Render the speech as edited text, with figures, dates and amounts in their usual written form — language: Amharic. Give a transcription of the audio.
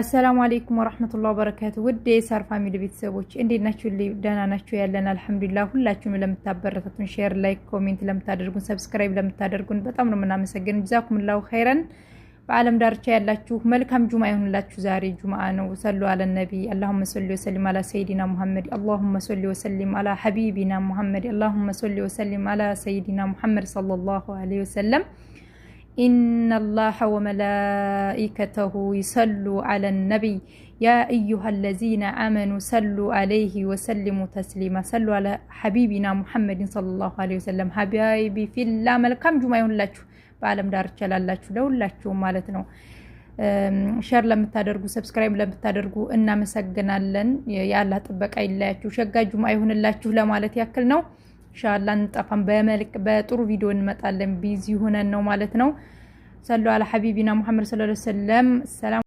السلام عليكم ورحمة الله وبركاته. ودي صار فاميلي ቤተሰቦች እንዴት ናችሁ? ደህና ናችሁ? ያለን አልሐምዱሊላህ። ሁላችሁም ለምታበረታቱን ሼር፣ ላይክ፣ ኮሜንት ለምታደርጉን ሰብስክራይብ ለምታደርጉን በጣም ነው የምናመሰግነው። ጀዛኩሙላሁ ኸይረን። በአለም ዳርቻ ያላችሁ መልካም ጁማ ይሁንላችሁ። ዛሬ ጁማ ነው። ሰሉ አለ ነቢ اللهم صل وسلم على سيدنا محمد اللهم صل وسلم على حبيبنا محمد اللهم صل وسلم على سيدنا محمد صلى الله عليه وسلم. إن الله وملائكته يصلوا على النبي يا أيها الذين آمنوا صلوا عليه وسلموا تسليما. صلوا على حبيبنا محمد صلى الله عليه وسلم. حبايبي في الله መልካም ጁማ ይሁንላችሁ። በአለም ዳርቻ ላላችሁ ለሁላችሁ ማለት ነው። ሼር ለምታደርጉ ሰብስክራይብ ለምታደርጉ እናመሰግናለን። ያላህ ጥበቃ ይለያችሁ። ሸጋ ጁማ ይሁንላችሁ ለማለት ያክል ነው። ኢንሻአላህ እንጠፋም በጥሩ ቪዲዮ እንመጣለን። ቢዚ ሆነን ነው ማለት ነው። ሰለላሁ ዐለ ሐቢቢና ሙሐመድ ሰለላሁ ዐለይሂ ወሰለም። ሰላም